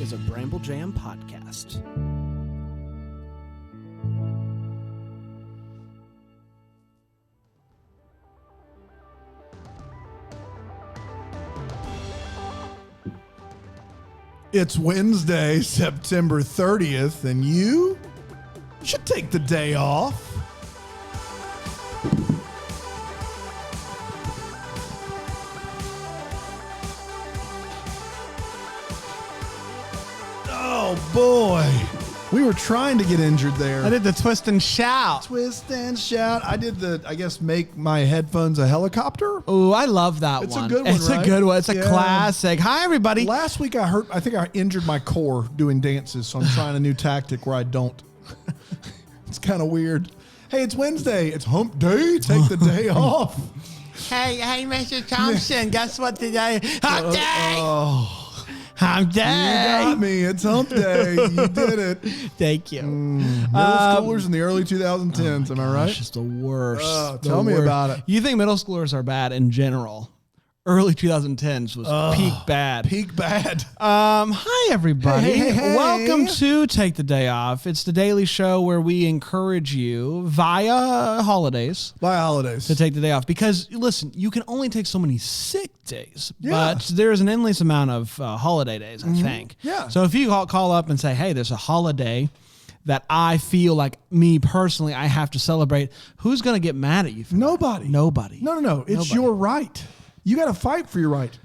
is a Bramble Jam podcast. It's Wednesday, September 30th, and you should take the day off. Oh, boy. We were trying to get injured there. I did the twist and shout. Twist and shout. I did make my headphones a helicopter. Oh, I love that It's one. a good one, It's right? a good one. It's a Yeah. classic. Hi, everybody. Last week I think I injured my core doing dances, so I'm trying a new tactic where I don't. It's kind of weird. Hey, it's Wednesday. It's hump day. Take the day off. Hey, Mr. Thompson. Guess what today? Hump day. Hump You day. got me. It's hump day. You did it. Thank you. Middle schoolers in the early 2010s. Am I right? It's just the worst. Tell me about it. You think middle schoolers are bad in general? Early 2010s was peak bad. Peak bad. Hi, everybody. Hey. Welcome to Take the Day Off. It's the daily show where we encourage you via holidays By holidays. to take the day off. Because, listen, you can only take so many sick days, Yeah. but there's an endless amount of holiday days, I think. Yeah. So if you call up and say, hey, there's a holiday that I feel like me personally, I have to celebrate, who's going to get mad at you for that? Nobody. Nobody. No. It's Nobody. your right. You got to fight for your right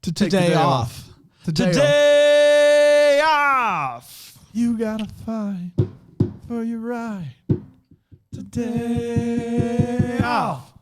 to take Day the day off. off. Today off. You got to fight for your right. Today off.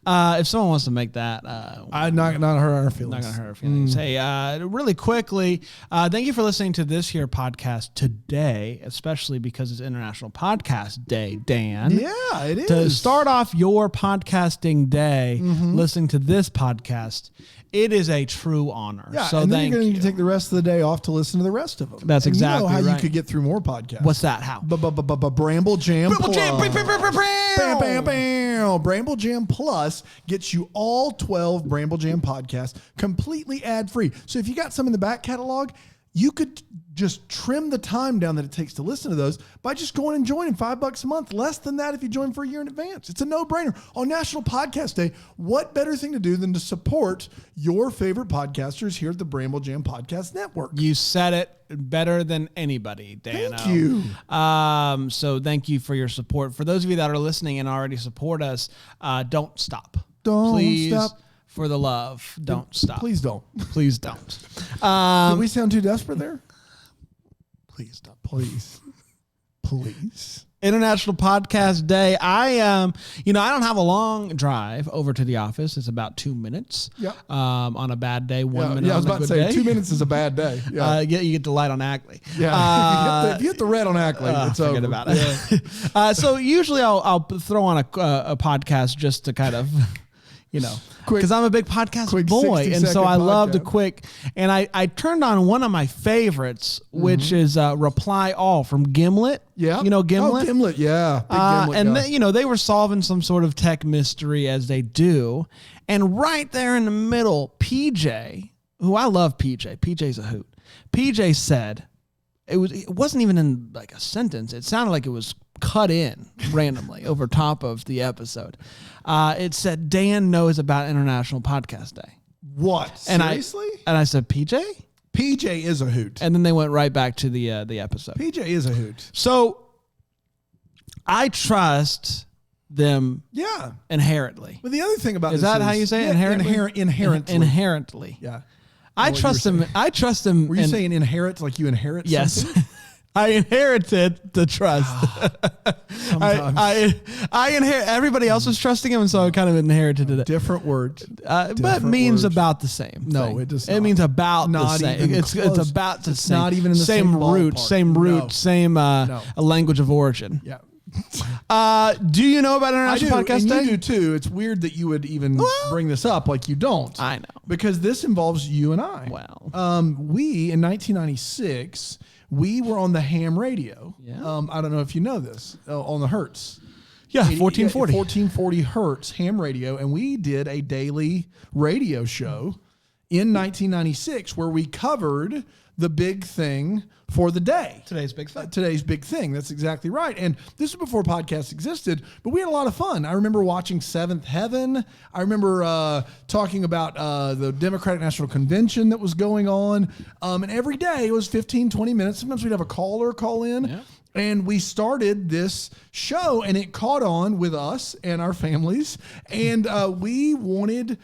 If someone wants to make that, I'm not hurt our feelings. not going to hurt our feelings. Hey, really quickly, thank you for listening to this here podcast today, especially because it's International Podcast Day, Dan. Yeah, it is. To start off your podcasting day, listening to this podcast, it is a true honor. Yeah, so and then thank you're going you. to take the rest of the day off to listen to the rest of them. That's and exactly you know how right. you could get through more podcasts. What's that? How? Bramble Jam Bramble Jam. Plus. Bam, bam, Bam. Bramble Jam Plus gets you all 12 Bramble Jam podcasts completely ad-free. So if you got some in the back catalog, you could just trim the time down that it takes to listen to those by just going and joining $5 a month. Less than that if you join for a year in advance. It's a no-brainer. On National Podcast Day, what better thing to do than to support your favorite podcasters here at the Bramble Jam Podcast Network? You said it better than anybody, Dan. Thank you. So thank you for your support. For those of you that are listening and already support us, don't stop. Don't Please, stop. For the love, don't stop. Please don't. Please don't. Did we sound too desperate there? Please don't. Please. Please. International Podcast Day. I don't have a long drive over to the office. It's about 2 minutes. Yeah. On a bad day, 1 minute. I was on a about to good say day. 2 minutes is a bad day. Yeah. You get the light on Ackley. Yeah. If you hit the red on Ackley, it's forget over. about it. So usually I'll throw on a podcast just to kind of, Quick- because I'm a big podcast quick boy, and so 60-second I love the podcast. quick. And I turned on one of my favorites, which is Reply All from Gimlet. Yeah. You know Gimlet? Oh, Gimlet. Yeah. Big Gimlet And guy. they were solving some sort of tech mystery as they do. And right there in the middle, PJ, who I love PJ. PJ's a hoot. PJ said, it wasn't even in like a sentence. It sounded like it was cut in randomly over top of the episode. It said, Dan knows about International Podcast Day. What? And Seriously? I said, PJ? PJ is a hoot. And then they went right back to the episode. PJ is a hoot. So I trust them Yeah. inherently. But the other thing about Is this that how you say it? Yeah, Inherently? inherently. Inherently. Yeah. I what trust you were them. I trust them. Were you saying inherit like you inherit yes? something? I inherited the trust. Sometimes. I inherit. Everybody else was trusting him, and so I kind of inherited it. Different word. But different means words. about the same. No, thing. it does It not. means about the Not same. even It's close. about the It's same. not even in the same root. ballpark. Same root. No. Same No. a language of origin. Yeah. Do you know about I International do, Podcast and Day? you do too. It's weird that you would even Well, bring this up like you don't. I know. Because this involves you and I. Well. We, in 1996, we were on the ham radio. Yeah. I don't know if you know this, on the Hertz. Yeah, 1440. 1440 Hertz ham radio. And we did a daily radio show in 1996 where we covered the big thing for the day. Today's big thing. Today's big thing. That's exactly right. And this is before podcasts existed, but we had a lot of fun. I remember watching Seventh Heaven. I remember talking about the Democratic National Convention that was going on. And every day it was 15, 20 minutes. Sometimes we'd have a caller call in. Yeah. And we started this show, and it caught on with us and our families. And we wanted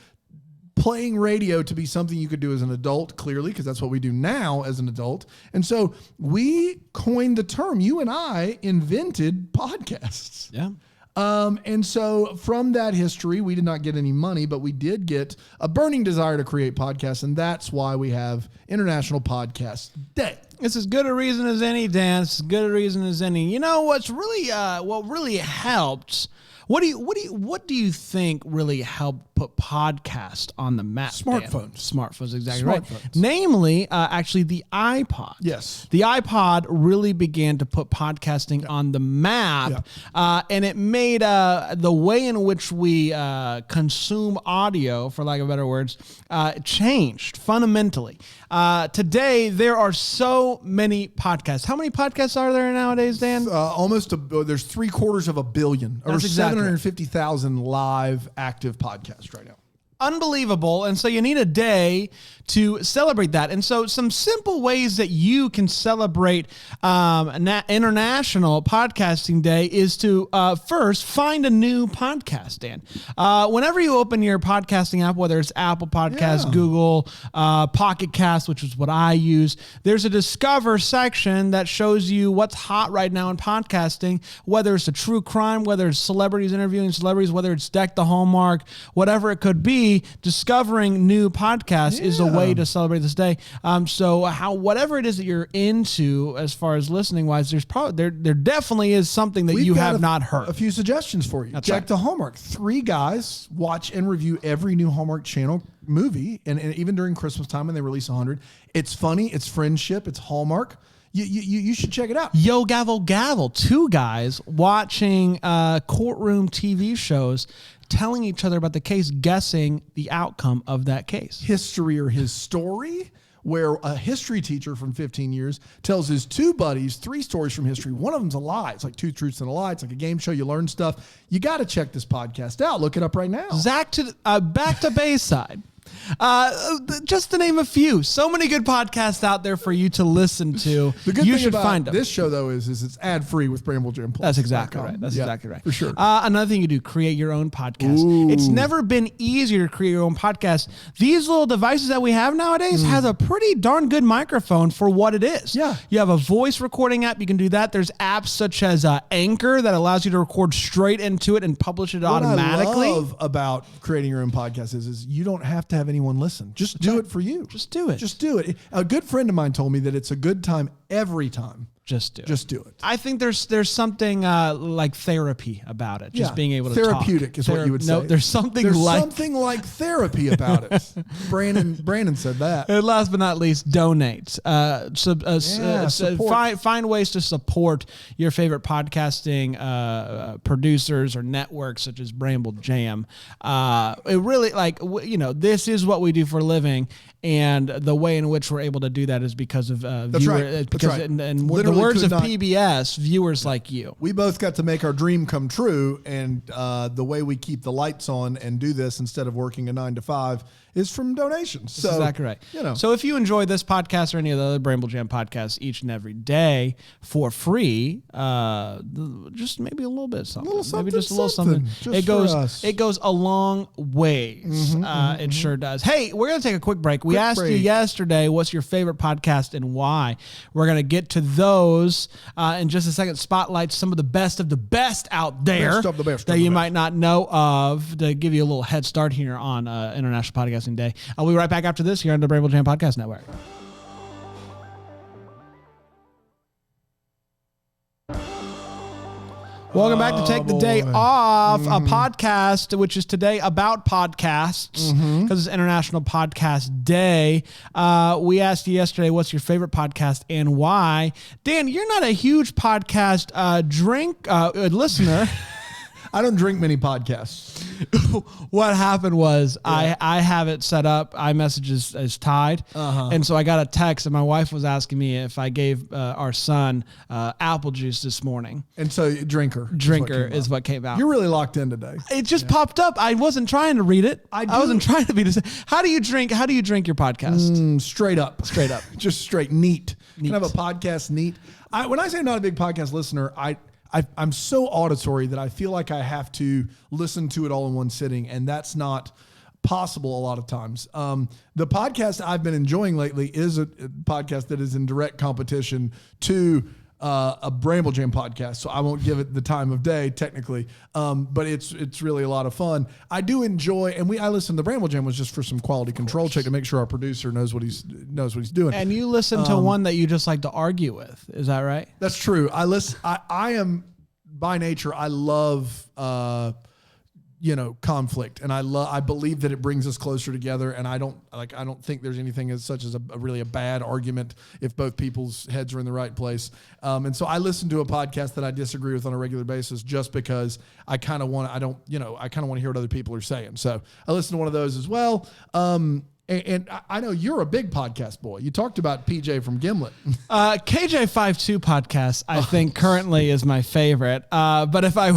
playing radio to be something you could do as an adult, clearly, because that's what we do now as an adult. And so we coined the term. You and I invented podcasts. Yeah. And so from that history, we did not get any money, but we did get a burning desire to create podcasts. And that's why we have International Podcast Day. It's as good a reason as any, Dan. It's as good a reason as any. You know what's really what really helped. What do you think really helped put podcast on the map? Smartphones. Smartphones, exactly right. Namely, actually the iPod. Yes. The iPod really began to put podcasting on the map, and it made the way in which we consume audio, for lack of better words, changed fundamentally. Today, there are so many podcasts. How many podcasts are there nowadays, Dan? There's 750 billion. That's exactly 750,000 live active podcasts right now. Unbelievable. And so you need a day to celebrate that. And so some simple ways that you can celebrate International Podcasting Day is to first find a new podcast, Dan. Whenever you open your podcasting app, whether it's Apple Podcasts, Google, Pocket Cast, which is what I use, there's a Discover section that shows you what's hot right now in podcasting, whether it's a true crime, whether it's celebrities interviewing celebrities, whether it's Deck the Hallmark, whatever it could be. Discovering new podcasts is a way to celebrate this day. So whatever it is that you're into as far as listening wise, there's probably there definitely is something that you have not heard. A few suggestions for you. That's Deck right. the Hallmark. 3 guys watch and review every new Hallmark Channel movie, and even during Christmas time when they release 100. It's funny. It's friendship. It's Hallmark. You should check it out. Yo Gavel Gavel. 2 guys watching courtroom TV shows, telling each other about the case, guessing the outcome of that case. History or His Story, where a history teacher from 15 years tells his 2 buddies 3 stories from history. One of them's a lie. It's like 2 truths and a lie. It's like a game show. You learn stuff. You got to check this podcast out. Look it up right now. Back to Bayside. Just to name a few. So many good podcasts out there for you to listen to. The good you thing should about find them. this show, though, is it's ad-free with Bramble Jam Plus. That's exactly right. That's exactly right. For sure. Another thing you do, create your own podcast. It's never been easier to create your own podcast. These little devices that we have nowadays has a pretty darn good microphone for what it is. Yeah. You have a voice recording app. You can do that. There's apps such as Anchor that allows you to record straight into it and publish it automatically. What I love about creating your own podcast is you don't have to have anyone listen. Just do it for you. Just do it. Just do it. A good friend of mine told me that it's a good time every time. Just do it. Just do it. I think there's something like therapy about it. Just being able to therapeutic talk. is what you would say. No, there's something like therapy about it. Brandon said that. And last but not least, donate. Find ways to support your favorite podcasting producers or networks such as Bramble Jam. It really this is what we do for a living. And the way in which we're able to do that is because of viewers. Because in the words of PBS, viewers like you. We both got to make our dream come true, and the way we keep the lights on and do this instead of working a 9 to 5 is from donations. That's exactly right. So if you enjoy this podcast or any of the other Bramble Jam podcasts each and every day for free, just maybe a little bit of something. Maybe just a little something. It goes a long ways. It sure does. Hey, we're going to take a quick break. We asked you yesterday, what's your favorite podcast and why? We're going to get to those in just a second. Spotlight some of the best out there that you might not know of, to give you a little head start here on International Podcasting Day. I'll be right back after this here on the Bramble Jam Podcast Network. Welcome back to Take the Day Off, a podcast which is today about podcasts because it's International Podcast Day. We asked you yesterday, what's your favorite podcast and why? Dan, you're not a huge podcast listener. I don't drink many podcasts. What happened was I have it set up. iMessage is tied. And so I got a text and my wife was asking me if I gave our son apple juice this morning. And so drinker is what came out. You're really locked in today. It just popped up. I wasn't trying to read it. I wasn't trying to be. How do you drink your podcast? Straight up. Just straight neat. Can I have a podcast neat? When I say I'm not a big podcast listener, I'm so auditory that I feel like I have to listen to it all in one sitting, and that's not possible a lot of times. The podcast I've been enjoying lately is a podcast that is in direct competition to a Bramble Jam podcast, so I won't give it the time of day technically, but it's really a lot of fun. I do enjoy, and I listen to Bramble Jam was just for some quality control check to make sure our producer knows what he's doing. And you listen to one that you just like to argue with, is that right? That's true. I am by nature, I love conflict, and I believe that it brings us closer together, and I don't think there's anything as such as a really bad argument if both people's heads are in the right place. And so I listen to a podcast that I disagree with on a regular basis just because I kind of want to hear what other people are saying. So I listen to one of those as well. And I know you're a big podcast boy. You talked about PJ from Gimlet. KJ52 podcast, I think currently is my favorite. But if I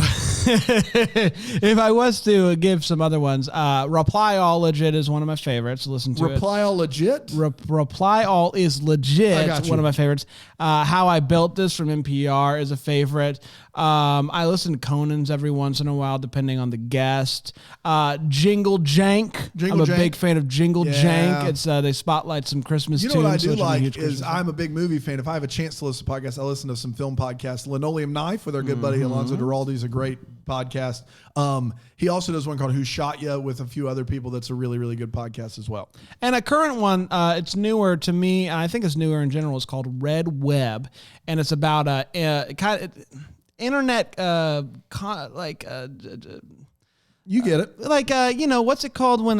was to give some other ones, Reply All Legit is one of my favorites. Listen to Reply All Legit? Reply All is Legit. I got you. One of my favorites. How I Built This from NPR is a favorite. I listen to Conan's every once in a while, depending on the guest. Jingle Jank. I'm a big fan of Jingle Jank. It's they spotlight some Christmas tunes. You know what I do like is I'm a big movie fan. If I have a chance to listen to podcasts, I listen to some film podcasts. Linoleum Knife with our good buddy Alonzo Duralde is a great podcast. He also does one called Who Shot Ya with a few other people. That's a really, really good podcast as well. And a current one, it's newer to me, and I think it's newer in general. It's called Red Web, and it's about internet you get it. Like, what's it called when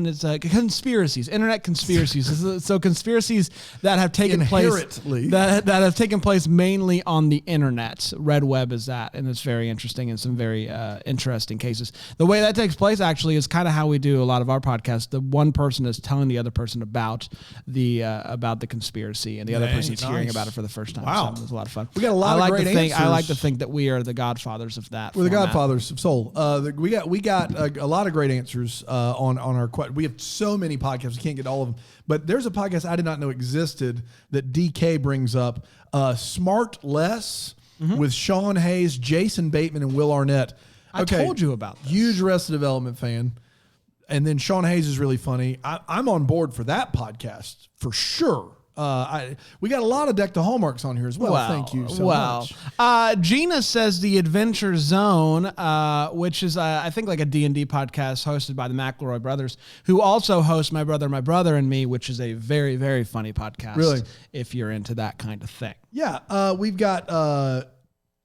it's conspiracies, internet conspiracies. So conspiracies that have taken place, that have taken place mainly on the internet. Red Web is that, and it's very interesting in some very interesting cases. The way that takes place actually is kind of how we do a lot of our podcasts. The one person is telling the other person about the conspiracy, and the other person's hearing about it for the first time. Wow. So it was a lot of fun. We got a lot of great answers. I like to think that we are the godfathers of that. We're the godfathers of soul. We got a lot of great answers on our question. We have so many podcasts, we can't get all of them. But there's a podcast I did not know existed that DK brings up, Smart Less, with Sean Hayes, Jason Bateman, and Will Arnett. I told you about this. Huge Arrested Development fan. And then Sean Hayes is really funny. I'm on board for that podcast for sure. We got a lot of Deck the Hallmarks on here as well. Thank you so much. Gina says the Adventure Zone, which is I think like a D&D podcast hosted by the McElroy brothers, who also host My Brother and Me, which is a very, very funny podcast. Really? If you're into that kind of thing. Yeah. We've got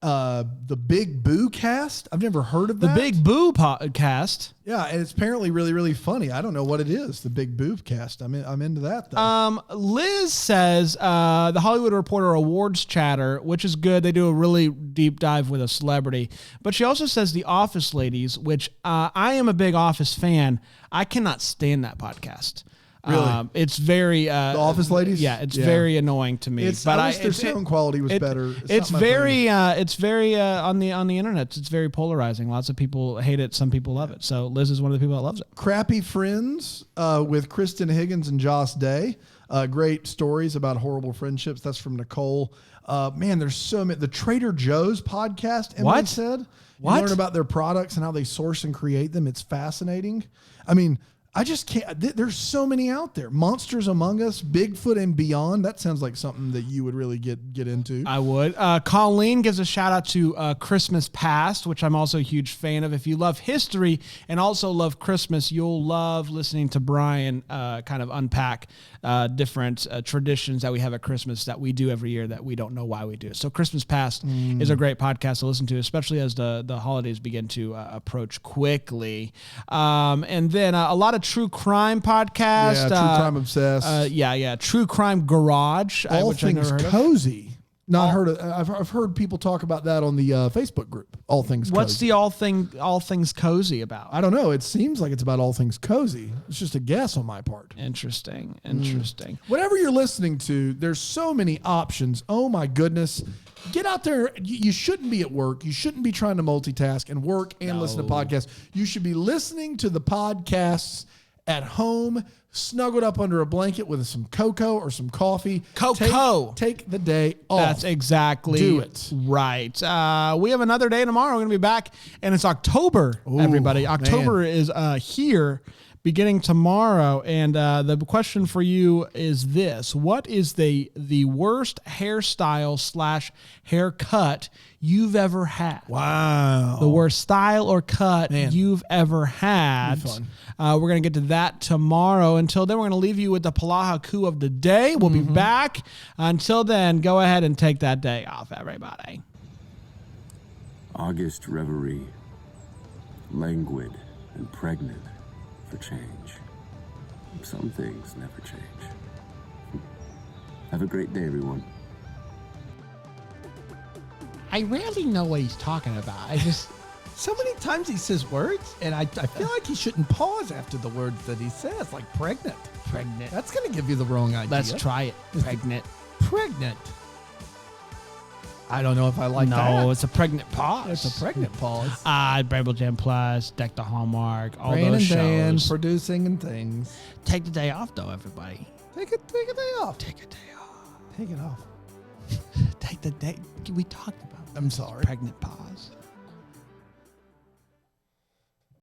the Big Boo Cast. I've never heard of that. The Big Boo podcast. Yeah, and it's apparently really, really funny. I don't know what it is. The Big Boo Cast. I'm into that though. Liz says the Hollywood Reporter Awards Chatter, which is good. They do a really deep dive with a celebrity. But she also says the Office Ladies, which I am a big Office fan. I cannot stand that podcast. Really? It's very The Office Ladies. Yeah, it's very annoying to me. But I wish their sound quality was better. It's very on the internet. It's very polarizing. Lots of people hate it. Some people love it. So Liz is one of the people that loves it. Crappy Friends with Kristen Higgins and Joss Day. Great stories about horrible friendships. That's from Nicole. Man, there's so many. The Trader Joe's podcast. Emily said. You learn about their products and how they source and create them. It's fascinating. I mean, I just can't. There's so many out there. Monsters Among Us, Bigfoot and Beyond. That sounds like something that you would really get into. I would. Colleen gives a shout out to Christmas Past, which I'm also a huge fan of. If you love history and also love Christmas, you'll love listening to Brian kind of unpack different traditions that we have at Christmas that we do every year that we don't know why we do. So Christmas Past is a great podcast to listen to, especially as the holidays begin to approach quickly. And then a lot of true crime podcast. Yeah, True Crime Obsessed. True Crime Garage. All which things I never heard cozy. Not heard of. I've heard people talk about that on the Facebook group. All things. What's cozy. the all things cozy about? I don't know. It seems like it's about all things cozy. It's just a guess on my part. Interesting. Whatever you're listening to, there's so many options. Oh my goodness. Get out there. You shouldn't be at work. You shouldn't be trying to multitask and work and listen to podcasts. You should be listening to the podcasts at home, snuggled up under a blanket with some cocoa or some coffee. Cocoa. Take the day off. That's exactly Do it. Right. We have another day tomorrow. We're going to be back, and it's October, everybody. October is here beginning tomorrow, and the question for you is this. What is the worst hairstyle / haircut you've ever had? Wow. The worst style or cut you've ever had. Fun. We're going to get to that tomorrow. Until then, we're going to leave you with the Palaha Coup of the day. We'll be back. Until then, go ahead and take that day off, everybody. August reverie, languid and pregnant for change. Some things never change. Have a great day, everyone. I rarely know what he's talking about. I just so many times he says words, and I feel like he shouldn't pause after the words that he says, like pregnant. Pregnant. That's going to give you the wrong idea. Let's try it. Pregnant. Pregnant. I don't know if I like that. No, it's a pregnant pause. It's a pregnant pause. Bramble Jam Plus, Deck the Hallmark, all Brand those and Dan shows. producing and things. Take the day off, though, everybody. Take a day off. Take a day off. Take it off. Take the day. We talked about I'm sorry. pregnant pause.